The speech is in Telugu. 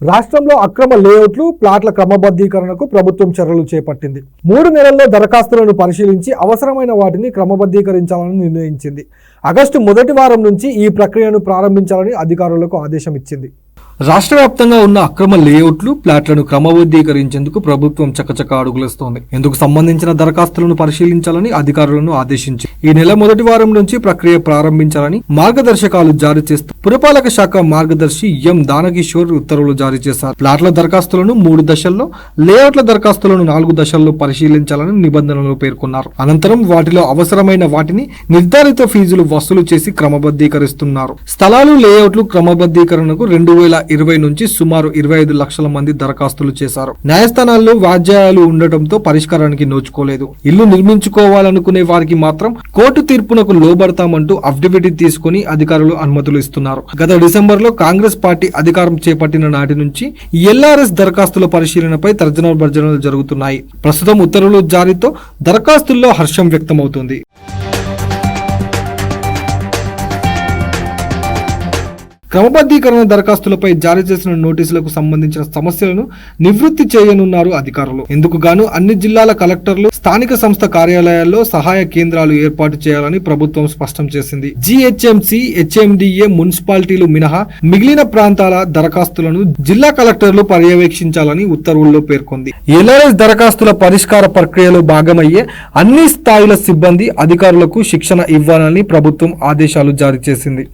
రాష్ట్రంలో అక్రమ లేఅవుట్లు, ప్లాట్ల క్రమబద్ధీకరణకు ప్రభుత్వం చర్యలు చేపట్టింది. 3 నెలల్లో దరఖాస్తులను పరిశీలించి అవసరమైన వాటిని క్రమబద్ధీకరించాలని నిర్ణయించింది. ఆగస్టు మొదటి వారం నుంచి ఈ ప్రక్రియను ప్రారంభించాలని అధికారులకు ఆదేశం ఇచ్చింది. రాష్ట్ర వ్యాప్తంగా ఉన్న అక్రమ లేఅవుట్లు, ప్లాట్లను క్రమబద్ధీకరించేందుకు ప్రభుత్వం చకచక అడుగులేస్తోంది. ఇందుకు సంబంధించిన దరఖాస్తులను పరిశీలించాలని అధికారులను ఆదేశించి ఈ నెల మొదటి వారం నుంచి ప్రక్రియ ప్రారంభించాలని మార్గదర్శకాలు జారీ చేస్తూ పురపాలక శాఖ మార్గదర్శి ఎం దానకిషోర్ ఉత్తర్వులు జారీ చేశారు. ప్లాట్ల దరఖాస్తులను 3 దశల్లో, లేఅవుట్ల దరఖాస్తులను 4 దశల్లో పరిశీలించాలని నిబంధనలు పేర్కొన్నారు. అనంతరం వాటిలో అవసరమైన వాటిని నిర్ధారిత ఫీజులు వసూలు చేసి క్రమబద్ధీకరిస్తున్నారు. స్థలాలు, లేఅవుట్లు క్రమబద్ధీకరణకు 2020 నుంచి సుమారు 25 లక్షల మంది దరఖాస్తులు చేశారు. న్యాయస్థానాల్లో వ్యాజ్యాలు ఉండటంతో పరిష్కారానికి నోచుకోలేదు. ఇల్లు నిర్మించుకోవాలనుకునే వారికి మాత్రం కోర్టు తీర్పునకు లోబడతామంటూ అఫిడవిట్ తీసుకుని అధికారులు అనుమతులు ఇస్తున్నారు. గత డిసెంబర్లో కాంగ్రెస్ పార్టీ అధికారం చేపట్టిన నాటి నుంచి ఎల్ఆర్ఎస్ దరఖాస్తుల పరిశీలనపై తర్జన భర్జనలు జరుగుతున్నాయి. ప్రస్తుతం ఉత్తర్వుల జారీతో దరఖాస్తుల్లో హర్షం వ్యక్తమవుతుంది. క్రమబద్ధీకరణ దరఖాస్తులపై జారీ చేసిన నోటీసులకు సంబంధించిన సమస్యలను నివృత్తి చేయనున్నారు అధికారులు. ఇందుకు గాను అన్ని జిల్లాల కలెక్టర్లు, స్థానిక సంస్థ కార్యాలయాల్లో సహాయ కేంద్రాలు ఏర్పాటు చేయాలని ప్రభుత్వం స్పష్టం చేసింది. జీహెచ్ఎంసీ, హెచ్ఎండిఏ మున్సిపాలిటీలు మినహా మిగిలిన ప్రాంతాల దరఖాస్తులను జిల్లా కలెక్టర్లు పర్యవేక్షించాలని ఉత్తర్వుల్లో పేర్కొంది. ఎల్ఆర్ఎస్ దరఖాస్తుల పరిష్కార ప్రక్రియలో భాగమయ్యే అన్ని స్థాయిల సిబ్బంది, అధికారులకు శిక్షణ ఇవ్వాలని ప్రభుత్వం ఆదేశాలు జారీ చేసింది.